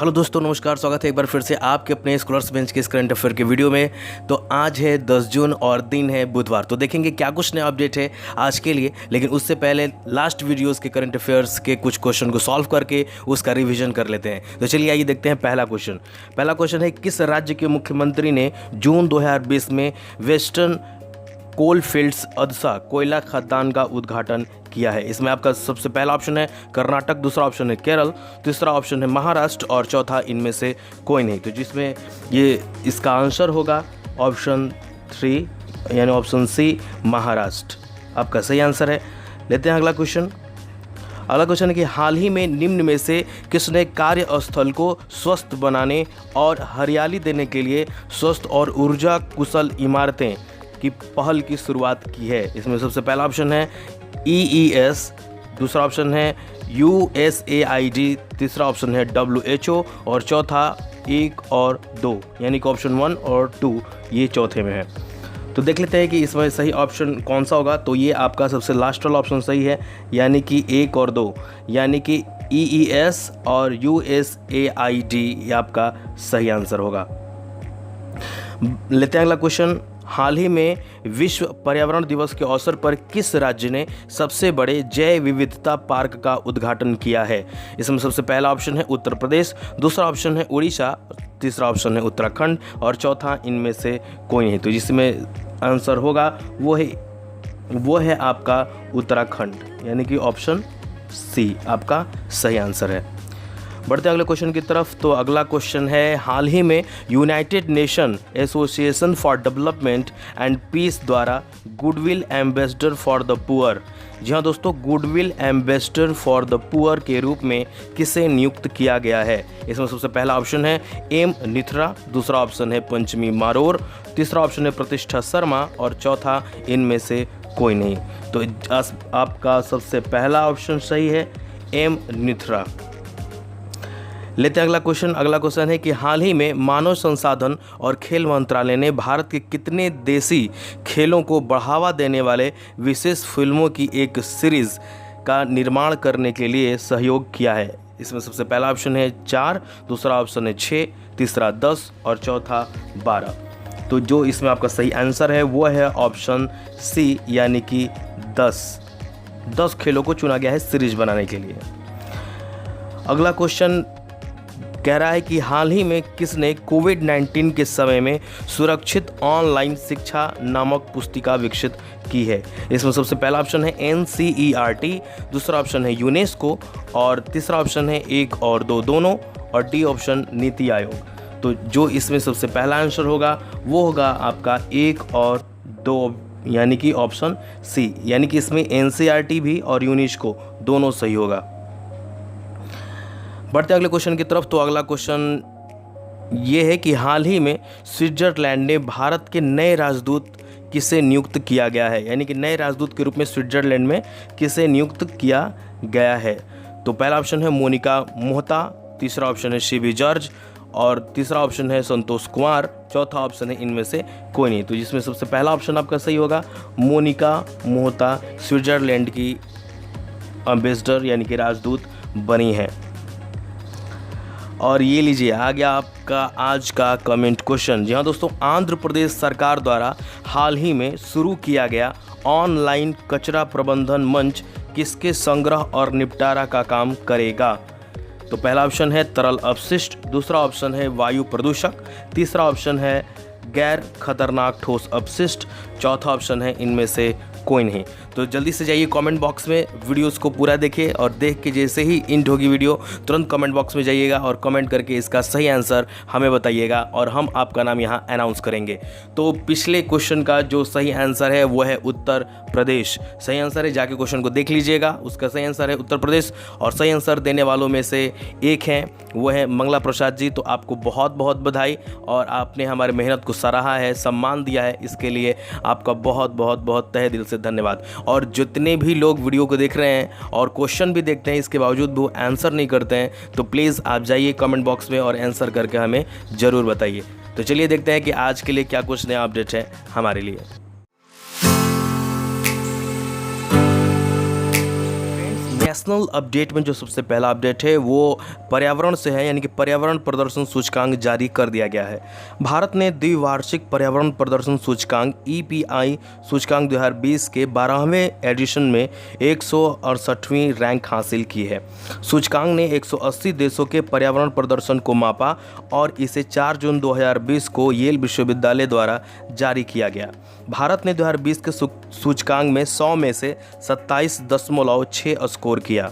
Hello दोस्तों, नमस्कार। स्वागत है एक बार फिर से आपके अपने स्कॉलर्स बेंच के इस करंट अफेयर के वीडियो में। तो आज है 10 जून और दिन है बुधवार। तो देखेंगे क्या कुछ नया अपडेट है आज के लिए, लेकिन उससे पहले लास्ट वीडियोस के करंट अफेयर्स के कुछ क्वेश्चन को सॉल्व करके उसका रिवीजन कर लेते हैं। तो चलिए आइए देखते हैं पहला क्वेश्चन है, किस राज्य के मुख्यमंत्री ने जून 2020 में वेस्टर्न कोलफील्ड्स अदसा कोयला खदान का उद्घाटन किया है? इसमें आपका सबसे पहला ऑप्शन है कर्नाटक, दूसरा ऑप्शन है केरल, तीसरा ऑप्शन है महाराष्ट्र और चौथा इनमें से कोई नहीं। तो जिसमें ये इसका आंसर होगा ऑप्शन 3 यानी ऑप्शन सी, महाराष्ट्र आपका सही आंसर है। लेते हैं अगला क्वेश्चन है कि हाल ही में निम्न में से किसने कार्यस्थल को स्वस्थ बनाने और हरियाली देने के लिए स्वस्थ और ऊर्जा कुशल इमारतें की पहल की शुरुआत की है? इसमें सबसे पहला ऑप्शन है EES, दूसरा ऑप्शन है USAID, तीसरा ऑप्शन है WHO और चौथा 1 और 2 यानी कि ऑप्शन 1 और 2 ये चौथे में है। तो देख लेते हैं कि इसमें सही ऑप्शन कौन सा होगा। तो ये आपका सबसे लास्ट वाला ऑप्शन सही है, यानी कि 1 और 2 यानी कि EES और USAID ये आपका सही आंसर होगा। लेते हैं अगला क्वेश्चन। हाल ही में विश्व पर्यावरण दिवस के अवसर पर किस राज्य ने सबसे बड़े जैव विविधता पार्क का उद्घाटन किया है? इसमें सबसे पहला ऑप्शन है उत्तर प्रदेश, दूसरा ऑप्शन है उड़ीसा, तीसरा ऑप्शन है उत्तराखंड और चौथा इनमें से कोई नहीं। तो जिसमें आंसर होगा वो है आपका उत्तराखंड यानी कि ऑप्शन सी आपका सही आंसर है। बढ़ते अगले क्वेश्चन की तरफ। तो अगला क्वेश्चन है, हाल ही में United Nation Association for Development and Peace द्वारा goodwill ambassador for the poor, जी हाँ दोस्तों, goodwill ambassador for the poor के रूप में किसे नियुक्त किया गया है? इसमें सबसे पहला ऑप्शन है एम निथरा, दूसरा ऑप्शन है पंचमी मारोर, तीसरा ऑप्शन है प्रतिष्ठा शर्मा और चौथा इनमें से कोई नहीं। तो आपका सबसे पहला ऑप्शन सही है, एम निथरा। लेते हैं अगला क्वेश्चन है कि हाल ही में मानव संसाधन और खेल मंत्रालय ने भारत के कितने देसी खेलों को बढ़ावा देने वाले विशेष फिल्मों की एक सीरीज का निर्माण करने के लिए सहयोग किया है? इसमें सबसे पहला ऑप्शन है 4, दूसरा ऑप्शन है 6, तीसरा 10 और चौथा 12। तो जो इसमें आपका सही आंसर है वो है ऑप्शन सी यानी कि 10 खेलों को चुना गया है सीरीज बनाने के लिए। अगला क्वेश्चन कह रहा है कि हाल ही में किसने कोविड-19 के समय में सुरक्षित ऑनलाइन शिक्षा नामक पुस्तिका विकसित की है? इसमें सबसे पहला ऑप्शन है NCERT, दूसरा ऑप्शन है यूनेस्को और तीसरा ऑप्शन है 1 और 2 दोनों और डी ऑप्शन नीति आयोग। तो जो इसमें सबसे पहला आंसर होगा वो होगा आपका 1 और 2 यानी कि ऑप्शन सी, यानी कि इसमें NCERT भी और यूनेस्को दोनों सही होगा। बढ़ते अगले क्वेश्चन की तरफ। तो अगला क्वेश्चन ये है कि हाल ही में स्विट्जरलैंड ने भारत के नए राजदूत किसे नियुक्त किया गया है? यानी कि नए राजदूत के रूप में स्विट्जरलैंड में किसे नियुक्त किया गया है? तो पहला ऑप्शन है मोनिका मोहता, तीसरा ऑप्शन है शिवी जॉर्ज और तीसरा ऑप्शन है संतोष कुमार, चौथा ऑप्शन है इनमें से कोई नहीं। तो जिसमें सबसे पहला ऑप्शन आपका सही होगा, मोनिका मोहता स्विट्जरलैंड की एम्बेसडर यानी कि राजदूत बनी है। और ये लीजिए आ गया आपका आज का कमेंट क्वेश्चन। जी हाँ दोस्तों, आंध्र प्रदेश सरकार द्वारा हाल ही में शुरू किया गया ऑनलाइन कचरा प्रबंधन मंच किसके संग्रह और निपटारा का काम करेगा? तो पहला ऑप्शन है तरल अपशिष्ट, दूसरा ऑप्शन है वायु प्रदूषक, तीसरा ऑप्शन है गैर खतरनाक ठोस अपशिष्ट, चौथा ऑप्शन है इनमें से कोई नहीं। तो जल्दी से जाइए कमेंट बॉक्स में, वीडियोस को पूरा देखिए और देख के जैसे ही एंड होगी वीडियो तुरंत कमेंट बॉक्स में जाइएगा और कमेंट करके इसका सही आंसर हमें बताइएगा और हम आपका नाम यहाँ अनाउंस करेंगे। तो पिछले क्वेश्चन का जो सही आंसर है वो है उत्तर प्रदेश। सही आंसर है, जाके क्वेश्चन को देख लीजिएगा, उसका सही आंसर है उत्तर प्रदेश। और सही आंसर देने वालों में से एक हैं वो है मंगला प्रसाद जी। तो आपको बहुत बहुत बधाई और आपने हमारी मेहनत को सराहा है, सम्मान दिया है, इसके लिए आपका बहुत बहुत बहुत तहे दिल से धन्यवाद। और जितने भी लोग वीडियो को देख रहे हैं और क्वेश्चन भी देखते हैं इसके बावजूद वो आंसर नहीं करते हैं, तो प्लीज़ आप जाइए कमेंट बॉक्स में और आंसर करके हमें ज़रूर बताइए। तो चलिए देखते हैं कि आज के लिए क्या कुछ नया अपडेट है हमारे लिए। नेशनल अपडेट में जो सबसे पहला अपडेट है वो पर्यावरण से है, यानी कि पर्यावरण प्रदर्शन सूचकांक जारी कर दिया गया है। भारत ने द्विवार्षिक पर्यावरण प्रदर्शन सूचकांक EPI सूचकांक 2020 के 12वें एडिशन में 168वीं रैंक हासिल की है। सूचकांक ने 180 देशों के पर्यावरण प्रदर्शन को मापा और इसे 4 जून 2020 को येल विश्वविद्यालय द्वारा जारी किया गया। भारत ने 2020 के सूचकांक में 100 में से 27.6 स्कोर किया।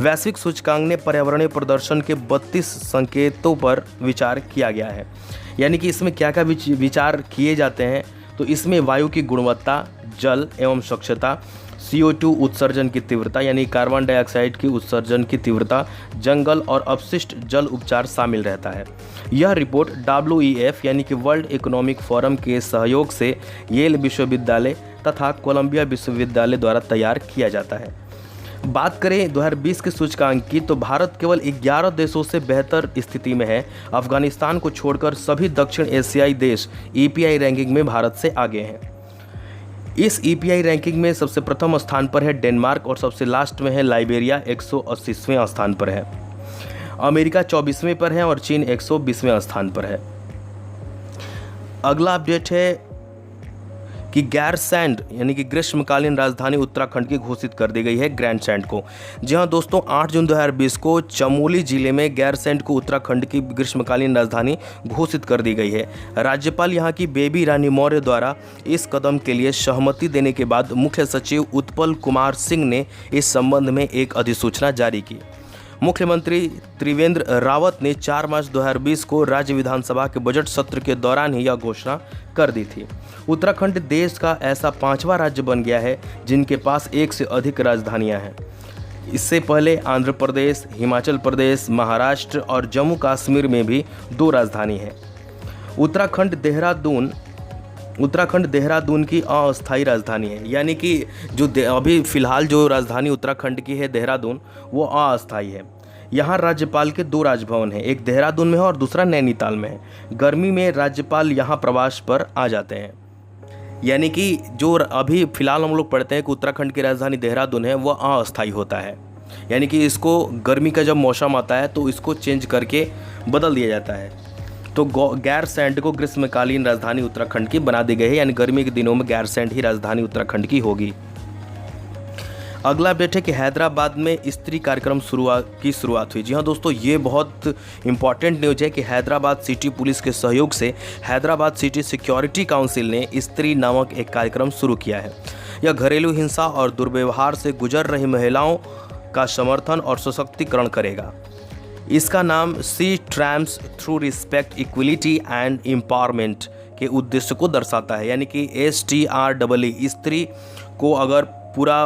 वैश्विक सूचकांक ने पर्यावरणीय प्रदर्शन के 32 संकेतों पर विचार किया गया है। यानी कि इसमें क्या क्या विचार किए जाते हैं, तो इसमें वायु की गुणवत्ता, जल एवं स्वच्छता, CO2 उत्सर्जन की तीव्रता यानी कार्बन डाइऑक्साइड की उत्सर्जन की तीव्रता, जंगल और अपशिष्ट जल उपचार शामिल रहता है। यह रिपोर्ट WEF यानी कि वर्ल्ड इकोनॉमिक फोरम के सहयोग से येल विश्वविद्यालय तथा कोलंबिया विश्वविद्यालय द्वारा तैयार किया जाता है। बात करें 2020 के सूचकांक की, तो भारत केवल 11 देशों से बेहतर स्थिति में है। अफगानिस्तान को छोड़कर सभी दक्षिण एशियाई देश EPI रैंकिंग में भारत से आगे हैं। इस EPI रैंकिंग में सबसे प्रथम स्थान पर है डेनमार्क और सबसे लास्ट में है लाइबेरिया 180वें स्थान पर है। अमेरिका 24वें पर है और चीन 120वें स्थान पर है। अगला अपडेट है कि गैरसैंड यानी कि ग्रीष्मकालीन राजधानी उत्तराखंड की घोषित कर दी गई है ग्रैंडसैंड को। जी हाँ दोस्तों, 8 जून 2020 को चमोली जिले में गैरसैंड को उत्तराखंड की ग्रीष्मकालीन राजधानी घोषित कर दी गई है। राज्यपाल यहाँ की बेबी रानी मौर्य द्वारा इस कदम के लिए सहमति देने के बाद मुख्य सचिव उत्पल कुमार सिंह ने इस संबंध में एक अधिसूचना जारी की। मुख्यमंत्री त्रिवेंद्र रावत ने 4 मार्च 2020 को राज्य विधानसभा के बजट सत्र के दौरान ही यह घोषणा कर दी थी। उत्तराखंड देश का ऐसा 5वां राज्य बन गया है जिनके पास एक से अधिक राजधानियां हैं। इससे पहले आंध्र प्रदेश, हिमाचल प्रदेश, महाराष्ट्र और जम्मू कश्मीर में भी 2 राजधानी हैं। उत्तराखंड देहरादून की अस्थायी राजधानी है, यानी कि जो अभी फ़िलहाल जो राजधानी उत्तराखंड की है देहरादून, वो अस्थायी है। यहाँ राज्यपाल के 2 राजभवन हैं, एक देहरादून में है और दूसरा नैनीताल में है। गर्मी में राज्यपाल यहाँ प्रवास पर आ जाते हैं। यानी कि जो अभी फ़िलहाल हम लोग पढ़ते हैं कि उत्तराखंड की राजधानी देहरादून है, वो अस्थायी होता है। यानी कि इसको गर्मी का जब मौसम आता है तो इसको चेंज करके बदल दिया जाता है। तो गैरसैंड को ग्रीष्मकालीन राजधानी उत्तराखंड की बना दी गई है, यानी गर्मी के दिनों में गैरसैंड ही राजधानी उत्तराखंड की होगी। अगला अपडेट है कि हैदराबाद में स्त्री कार्यक्रम की शुरुआत हुई। जी हाँ दोस्तों, ये बहुत इंपॉर्टेंट न्यूज है कि हैदराबाद सिटी पुलिस के सहयोग से हैदराबाद सिटी सिक्योरिटी काउंसिल ने स्त्री नामक एक कार्यक्रम शुरू किया है। यह घरेलू हिंसा और दुर्व्यवहार से गुजर रही महिलाओं का समर्थन और सशक्तिकरण करेगा। इसका नाम सी ट्रैम्स through respect, equality and empowerment के उद्देश्य को दर्शाता है। यानी कि STREE स्त्री को अगर पूरा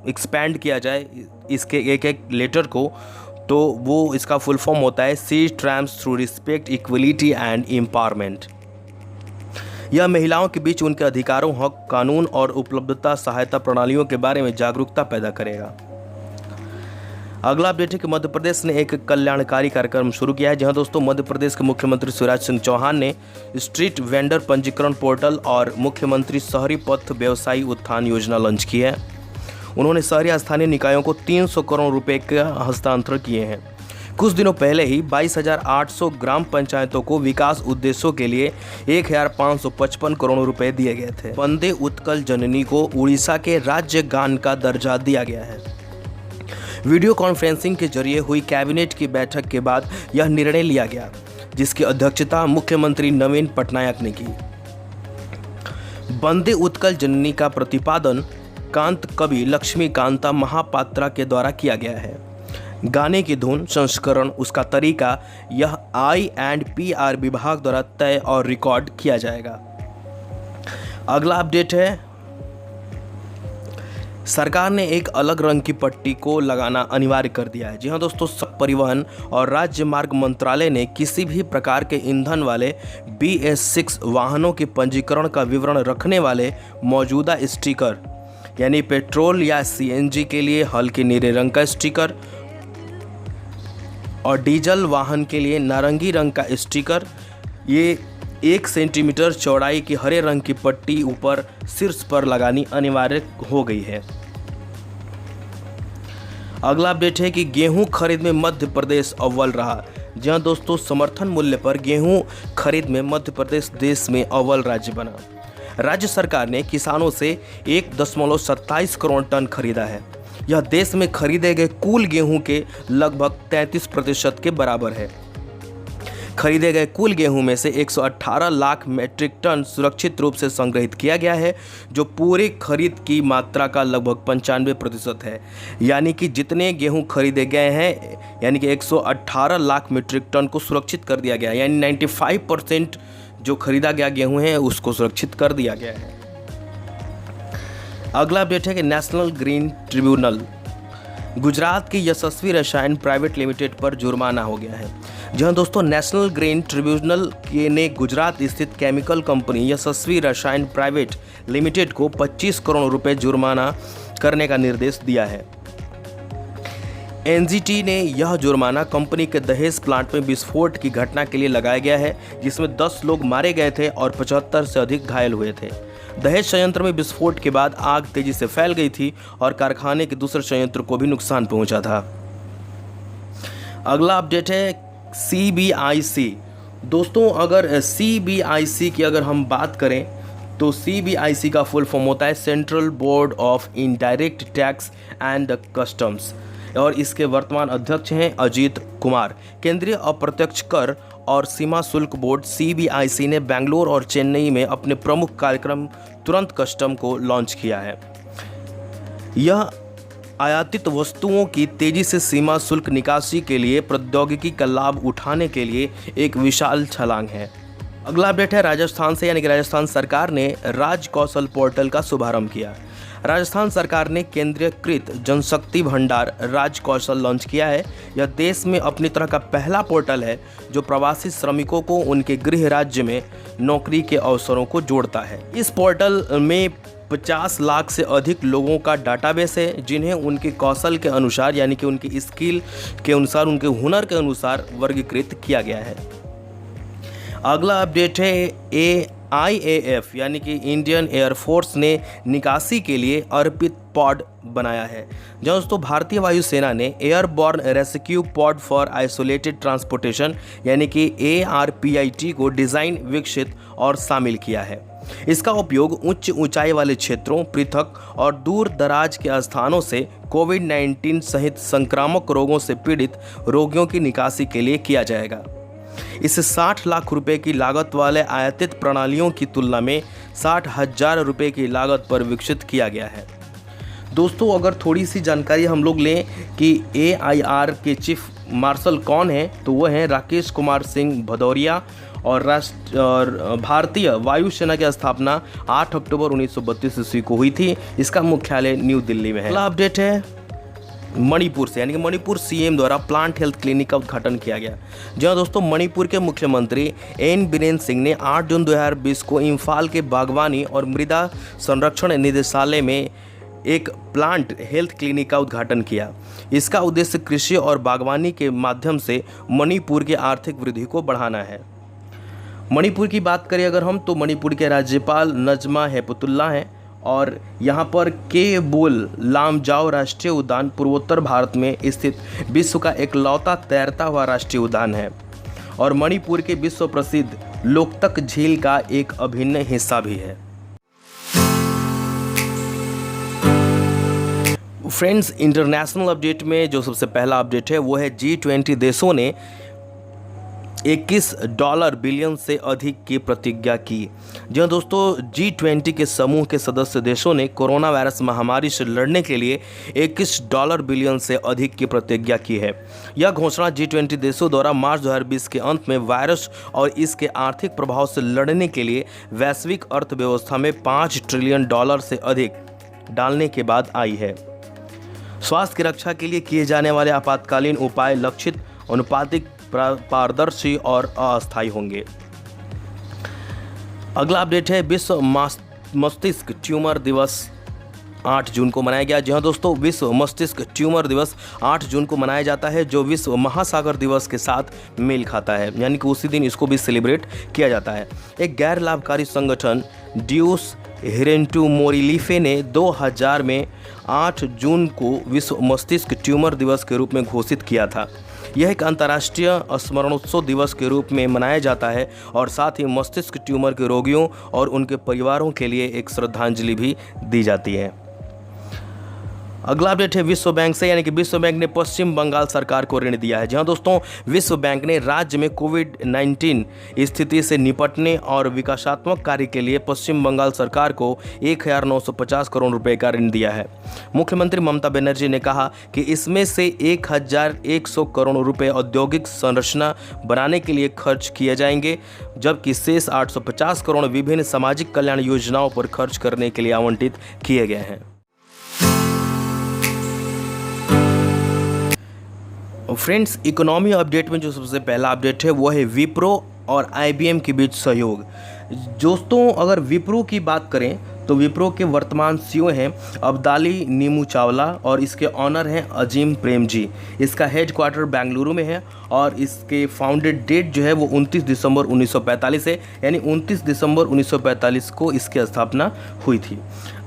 एक्सपैंड किया जाए इसके एक एक लेटर को, तो वो इसका फुल फॉर्म होता है सी ट्रैम्स through respect, equality and empowerment. यह महिलाओं के बीच उनके अधिकारों, हक, कानून और उपलब्धता सहायता प्रणालियों के बारे में जागरूकता पैदा करेगा। अगला अपडेट है कि मध्य प्रदेश ने एक कल्याणकारी कार्यक्रम शुरू किया है। जहां दोस्तों मध्य प्रदेश के मुख्यमंत्री शिवराज सिंह चौहान ने स्ट्रीट वेंडर पंजीकरण पोर्टल और मुख्यमंत्री शहरी पथ व्यवसायी उत्थान योजना लॉन्च की है। उन्होंने शहरी स्थानीय निकायों को 300 करोड़ रुपए के हस्तांतरण किए हैं। कुछ दिनों पहले ही 22,800 ग्राम पंचायतों को विकास उद्देश्यों के लिए 1,555 करोड़ रुपए दिए गए थे। वंदे उत्कल जननी को उड़ीसा के राज्य गान का दर्जा दिया गया है। वीडियो कॉन्फ्रेंसिंग के जरिए हुई कैबिनेट की बैठक के बाद यह निर्णय लिया गया, जिसकी अध्यक्षता मुख्यमंत्री नवीन पटनायक ने की। वंदे उत्कल जननी का प्रतिपादन कांत कवि लक्ष्मीकांता महापात्रा के द्वारा किया गया है। गाने की धुन, संस्करण, उसका तरीका यह I&PR विभाग द्वारा तय और रिकॉर्ड किया जाएगा। अगला अपडेट है, सरकार ने एक अलग रंग की पट्टी को लगाना अनिवार्य कर दिया है। जी हाँ दोस्तों, परिवहन और राज्य मार्ग मंत्रालय ने किसी भी प्रकार के ईंधन वाले BS6 वाहनों के पंजीकरण का विवरण रखने वाले मौजूदा स्टिकर, यानी पेट्रोल या CNG के लिए हल्के नीले रंग का स्टिकर और डीजल वाहन के लिए नारंगी रंग का स्टिकर, ये 1 सेंटीमीटर चौड़ाई की हरे रंग की पट्टी ऊपर शीर्ष पर लगानी अनिवार्य हो गई है। अगला अपडेट है कि गेहूं खरीद में मध्य प्रदेश अव्वल रहा। जी हाँ दोस्तों, समर्थन मूल्य पर गेहूं खरीद में मध्य प्रदेश देश में अव्वल राज्य बना। राज्य सरकार ने किसानों से 1.27 करोड़ टन खरीदा है। यह देश में खरीदे गए कुल गेहूं के लगभग 33% के बराबर है। खरीदे गए कुल गेहूं में से 118 लाख मीट्रिक टन सुरक्षित रूप से संग्रहित किया गया है, जो पूरी खरीद की मात्रा का लगभग 95% है। यानी कि जितने गेहूं खरीदे गए हैं, यानी कि 118 लाख मीट्रिक टन को सुरक्षित कर दिया गया है, यानी 95% जो खरीदा गया गेहूं है उसको सुरक्षित कर दिया गया है। अगला अपडेट है कि नेशनल ग्रीन ट्रिब्यूनल, गुजरात की यशस्वी रसायन प्राइवेट लिमिटेड पर जुर्माना हो गया है। जी हाँ दोस्तों, नेशनल ग्रीन ट्रिब्यूनल ने गुजरात स्थित केमिकल कंपनी यशस्वी रसायन प्राइवेट लिमिटेड को 25 करोड़ रुपए जुर्माना करने का निर्देश दिया है। एनजीटी ने यह जुर्माना कंपनी के दहेज प्लांट में विस्फोट की घटना के लिए लगाया गया है, जिसमें 10 लोग मारे गए थे और 75 से अधिक घायल हुए थे। दहेज संयंत्र में विस्फोट के बाद आग तेजी से फैल गई थी और कारखाने के दूसरे संयंत्र को भी नुकसान पहुंचा था। अगला अपडेट है सीबीआईसी। दोस्तों, अगर सीबीआईसी की अगर हम बात करें तो सीबीआईसी का फुल फॉर्म होता है central board of indirect tax and customs और इसके वर्तमान अध्यक्ष हैं अजीत कुमार। केंद्रीय अप्रत्यक्ष कर और सीमा शुल्क बोर्ड सीबीआईसी ने बेंगलुरु और चेन्नई में अपने प्रमुख कार्यक्रम तुरंत कस्टम को लॉन्च किया है। यह आयातित वस्तुओं की तेजी से सीमा शुल्क निकासी के लिए प्रौद्योगिकी का लाभ उठाने के लिए एक विशाल छलांग है। अगला अपडेट है राजस्थान से, यानी कि राजस्थान सरकार ने राज कौशल पोर्टल का शुभारंभ किया। राजस्थान सरकार ने केंद्रीयकृत जनशक्ति भंडार राज कौशल लॉन्च किया है। यह देश में अपनी तरह का पहला पोर्टल है जो प्रवासी श्रमिकों को उनके गृह राज्य में नौकरी के अवसरों को जोड़ता है। इस पोर्टल में 50 लाख से अधिक लोगों का डाटाबेस है, जिन्हें उनके कौशल के अनुसार, यानी कि उनकी स्किल के अनुसार, उनके हुनर के अनुसार वर्गीकृत किया गया है। अगला अपडेट है IAF यानी कि इंडियन एयरफोर्स ने निकासी के लिए अर्पित पॉड बनाया है। दोस्तों, भारतीय वायुसेना ने airborne rescue pod for isolated transportation यानी कि ARPIT को डिज़ाइन, विकसित और शामिल किया है। इसका उपयोग उच्च ऊंचाई वाले क्षेत्रों, पृथक और दूर दराज के स्थानों से कोविड-19 सहित संक्रामक रोगों से पीड़ित रोगियों की निकासी के लिए किया जाएगा। इसे 60 लाख रुपए की लागत वाले आयातित प्रणालियों की तुलना में 60,000 रुपये की लागत पर विकसित किया गया है। दोस्तों, अगर थोड़ी सी जानकारी हम लोग लें कि AIR के चीफ मार्शल कौन हैं, तो वो हैं राकेश कुमार सिंह भदौरिया और भारतीय वायुसेना की स्थापना 8 अक्टूबर 1932 ईस्वी को हुई थी। इसका मुख्यालय न्यू दिल्ली में है। अगला अपडेट है मणिपुर से, यानी कि मणिपुर CM द्वारा प्लांट हेल्थ क्लिनिक का उद्घाटन किया गया। जहां दोस्तों मणिपुर के मुख्यमंत्री N बीरेन सिंह ने 8 जून 2020 को इम्फाल के बागवानी और मृदा संरक्षण निदेशालय में एक प्लांट हेल्थ क्लिनिक का उद्घाटन किया। इसका उद्देश्य कृषि और बागवानी के माध्यम से मणिपुर की आर्थिक वृद्धि को बढ़ाना है। मणिपुर की बात करें अगर हम, तो मणिपुर के राज्यपाल नजमा हेपतुल्ला हैं और यहाँ पर केबुल लामजाओ राष्ट्रीय उद्यान पूर्वोत्तर भारत में स्थित विश्व का एकलौता तैरता हुआ राष्ट्रीय उद्यान है और मणिपुर के विश्व प्रसिद्ध लोकतक झील का एक अभिन्न हिस्सा भी है। फ्रेंड्स, इंटरनेशनल अपडेट में जो सबसे पहला अपडेट है वो है G20 देशों ने $21 बिलियन से अधिक की प्रतिज्ञा की। जी हाँ दोस्तों, G20 के समूह के सदस्य देशों ने कोरोना वायरस महामारी से लड़ने के लिए $21 बिलियन से अधिक की प्रतिज्ञा की है। यह घोषणा G20 देशों द्वारा मार्च 2020 के अंत में वायरस और इसके आर्थिक प्रभाव से लड़ने के लिए वैश्विक अर्थव्यवस्था में $5 ट्रिलियन से अधिक डालने के बाद आई है। स्वास्थ्य की रक्षा के लिए किए जाने वाले आपातकालीन उपाय लक्षित, अनुपातिक, पारदर्शी और अस्थायी होंगे। अगला अपडेट है विश्व मस्तिष्क ट्यूमर दिवस 8 जून को मनाया गया। जी हाँ दोस्तों, विश्व मस्तिष्क ट्यूमर दिवस 8 जून को मनाया जाता है, जो विश्व महासागर दिवस के साथ मेल खाता है, यानी कि उसी दिन इसको भी सेलिब्रेट किया जाता है। एक गैर लाभकारी संगठन ड्यूस हिरेंटू मोरिलीफे ने 2000 में 8 जून को विश्व मस्तिष्क ट्यूमर दिवस के रूप में घोषित किया था। यह एक अंतर्राष्ट्रीय स्मरणोत्सव दिवस के रूप में मनाया जाता है और साथ ही मस्तिष्क ट्यूमर के रोगियों और उनके परिवारों के लिए एक श्रद्धांजलि भी दी जाती है। अगला अपडेट है विश्व बैंक से, यानी कि विश्व बैंक ने पश्चिम बंगाल सरकार को ऋण दिया है। जहां दोस्तों विश्व बैंक ने राज्य में कोविड-19 स्थिति से निपटने और विकासात्मक कार्य के लिए पश्चिम बंगाल सरकार को 1950 करोड़ रुपए का ऋण दिया है। मुख्यमंत्री ममता बनर्जी ने कहा कि इसमें से 1100 करोड़ रुपए औद्योगिक संरचना बनाने के लिए खर्च किए जाएंगे, जबकि शेष 850 करोड़ विभिन्न सामाजिक कल्याण योजनाओं पर खर्च करने के लिए आवंटित किए गए हैं। फ्रेंड्स, इकोनॉमी अपडेट में जो सबसे पहला अपडेट है वो है विप्रो और IBM के बीच सहयोग। दोस्तों अगर विप्रो की बात करें तो विप्रो के वर्तमान CEO हैं अब्दाली नीमू चावला और इसके ऑनर हैं अजीम प्रेम जी। इसका हेडक्वार्टर बेंगलुरु में है और इसके फाउंडेड डेट जो है वो 29 दिसंबर 1945 है, यानी 29 दिसंबर 1945 को इसकी स्थापना हुई थी।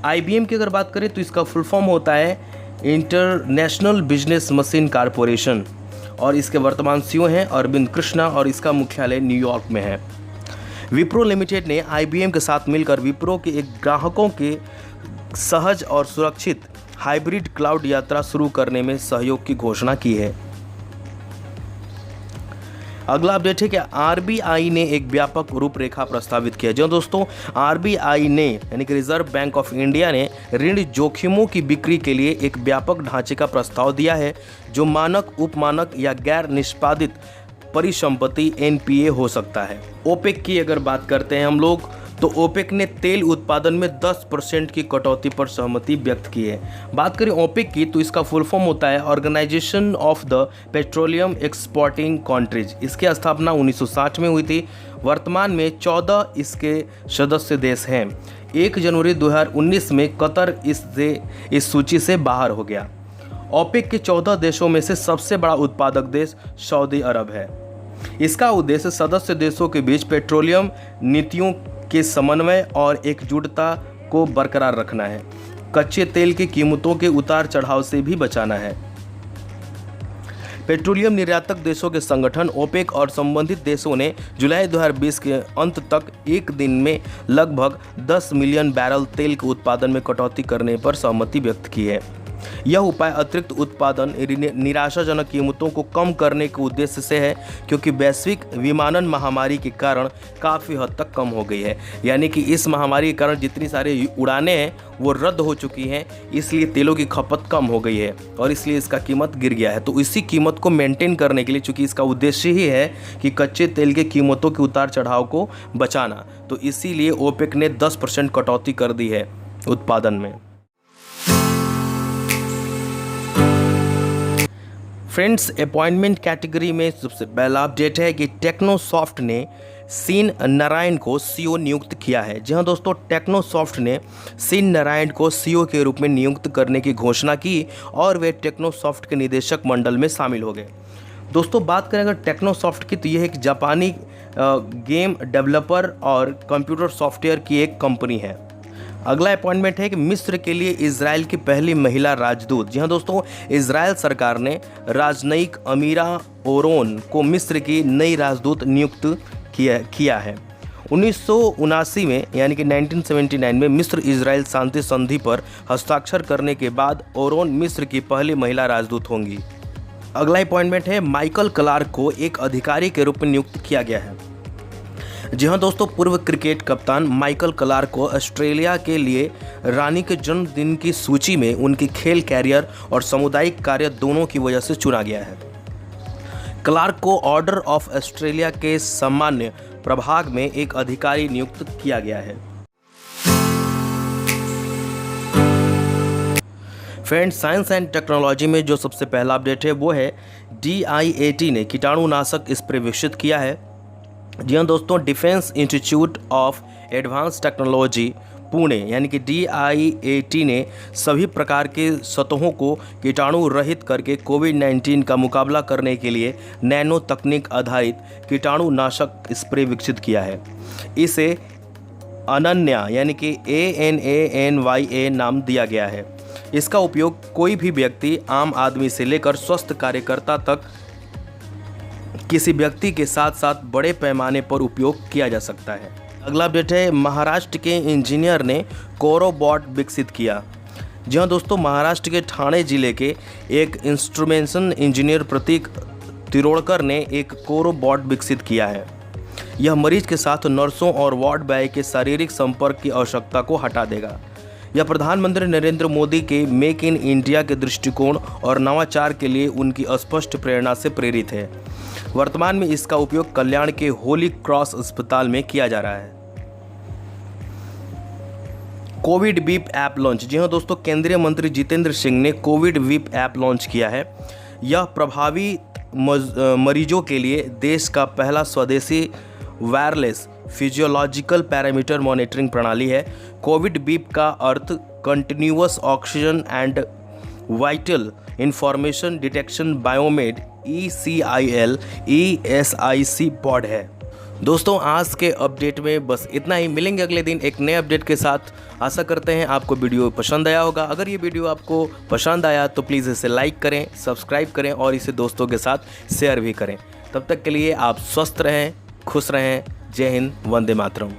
IBM की अगर बात करें तो इसका फुल फॉर्म होता है इंटरनेशनल बिजनेस मशीन कारपोरेशन और इसके वर्तमान CEO हैं अरविंद कृष्णा और इसका मुख्यालय न्यूयॉर्क में है। विप्रो लिमिटेड ने IBM के साथ मिलकर विप्रो के एक ग्राहकों के सहज और सुरक्षित हाइब्रिड क्लाउड यात्रा शुरू करने में सहयोग की घोषणा की है। अगला अपडेट है कि RBI ने एक व्यापक रूपरेखा प्रस्तावित किया। जो दोस्तों RBI ने यानी कि रिजर्व बैंक ऑफ इंडिया ने ऋण जोखिमों की बिक्री के लिए एक व्यापक ढांचे का प्रस्ताव दिया है, जो मानक, उपमानक या गैर निष्पादित परिसंपत्ति NPA हो सकता है। ओपेक की अगर बात करते हैं हम लोग तो ओपेक ने तेल उत्पादन में 10% की कटौती पर सहमति व्यक्त की है। बात करें ओपेक की तो इसका फुल फॉर्म होता है organisation of the petroleum exporting countries. इसकी स्थापना 1960 में हुई थी। वर्तमान में 14 इसके सदस्य देश हैं। 1 जनवरी 2019 में कतर इस सूची से बाहर हो गया। ओपेक के 14 देशों में से सबसे बड़ा उत्पादक देश सऊदी अरब है। इसका उद्देश्य सदस्य देशों के बीच पेट्रोलियम नीतियों के समन्वय और एकजुटता को बरकरार रखना है। कच्चे तेल की कीमतों के उतार चढ़ाव से भी बचाना है। पेट्रोलियम निर्यातक देशों के संगठन ओपेक और संबंधित देशों ने जुलाई 2020 के अंत तक एक दिन में लगभग 10 मिलियन बैरल तेल के उत्पादन में कटौती करने पर सहमति व्यक्त की है। यह उपाय अतिरिक्त उत्पादन निराशाजनक कीमतों को कम करने के उद्देश्य से है, क्योंकि वैश्विक विमानन महामारी के कारण काफ़ी हद तक कम हो गई है। यानी कि इस महामारी के कारण जितनी सारी उड़ानें हैं वो रद्द हो चुकी हैं, इसलिए तेलों की खपत कम हो गई है और इसलिए इसका कीमत गिर गया है। तो इसी कीमत को मेंटेन करने के लिए, चूँकि इसका उद्देश्य ही है कि कच्चे तेल के कीमतों के उतार चढ़ाव को बचाना, तो इसीलिए ओपेक ने 10% कटौती कर दी है उत्पादन में। फ्रेंड्स, अपॉइंटमेंट कैटेगरी में सबसे पहला अपडेट है कि टेक्नोसॉफ्ट ने सीन नारायण को CEO नियुक्त किया है। जी हाँ दोस्तों, टेक्नोसॉफ्ट ने सीन नारायण को CEO के रूप में नियुक्त करने की घोषणा की और वे टेक्नोसॉफ्ट के निदेशक मंडल में शामिल हो गए। दोस्तों बात करें अगर टेक्नोसॉफ्ट की तो यह एक जापानी गेम डेवलपर और कंप्यूटर सॉफ्टवेयर की एक कंपनी है। अगला अपॉइंटमेंट है कि मिस्र के लिए इजराइल की पहली महिला राजदूत। जी हाँ दोस्तों, इजराइल सरकार ने राजनयिक अमीरा ओरोन को मिस्र की नई राजदूत नियुक्त किया है। 1979 में यानी कि 1979 में मिस्र इजराइल शांति संधि पर हस्ताक्षर करने के बाद ओरोन मिस्र की पहली महिला राजदूत होंगी। अगला अपॉइंटमेंट है माइकल क्लार्क को एक अधिकारी के रूप में नियुक्त किया गया है। जी हाँ दोस्तों, पूर्व क्रिकेट कप्तान माइकल क्लार्क को ऑस्ट्रेलिया के लिए रानी के जन्मदिन की सूची में उनकी खेल कैरियर और सामुदायिक कार्य दोनों की वजह से चुना गया है। क्लार्क को ऑर्डर ऑफ ऑस्ट्रेलिया के सामान्य प्रभाग में एक अधिकारी नियुक्त किया गया है। फ्रेंड्स, साइंस एंड टेक्नोलॉजी में जो सबसे पहला अपडेट है वो है DIAT ने कीटाणुनाशक स्प्रे विकसित किया है। जी हाँ दोस्तों, defence institute of advance technology Pune यानी कि DIAT ने सभी प्रकार के सतहों को कीटाणु रहित करके कोविड-19 का मुकाबला करने के लिए नैनो तकनीक आधारित कीटाणुनाशक स्प्रे विकसित किया है। इसे अनन्या यानी कि ANANYA नाम दिया गया है। इसका उपयोग कोई भी व्यक्ति, आम आदमी से लेकर स्वस्थ कार्यकर्ता तक, किसी व्यक्ति के साथ साथ बड़े पैमाने पर उपयोग किया जा सकता है। अगला अपडेट है, महाराष्ट्र के इंजीनियर ने कोरोबॉट विकसित किया। जी हाँ दोस्तों, महाराष्ट्र के ठाणे जिले के एक इंस्ट्रूमेंटेशन इंजीनियर प्रतीक तिरोड़कर ने एक कोरोबॉट विकसित किया है। यह मरीज के साथ नर्सों और वार्ड बॉय के शारीरिक संपर्क की आवश्यकता को हटा देगा। यह प्रधानमंत्री नरेंद्र मोदी के मेक इन इंडिया के दृष्टिकोण और नवाचार के लिए उनकी स्पष्ट प्रेरणा से प्रेरित है। वर्तमान में इसका उपयोग कल्याण के होली क्रॉस अस्पताल में किया जा रहा है। Covid beep app launch. जी हाँ दोस्तों, केंद्रीय मंत्री जितेंद्र सिंह ने कोविड वीप ऐप लॉन्च किया है। यह प्रभावी मरीजों के लिए देश का पहला स्वदेशी वायरलेस फिजियोलॉजिकल पैरामीटर मॉनिटरिंग प्रणाली है। कोविड बीप का अर्थ continuous oxygen and vital information detection biomed ECIL ESIC pod है। दोस्तों, आज के अपडेट में बस इतना ही। मिलेंगे अगले दिन एक नए अपडेट के साथ। आशा करते हैं आपको वीडियो पसंद आया होगा। अगर ये वीडियो आपको पसंद आया तो प्लीज़ इसे लाइक करें, सब्सक्राइब करें और इसे दोस्तों के साथ शेयर भी करें। तब तक के लिए आप स्वस्थ रहें, खुश रहें। जय हिंद, वंदे मातरम।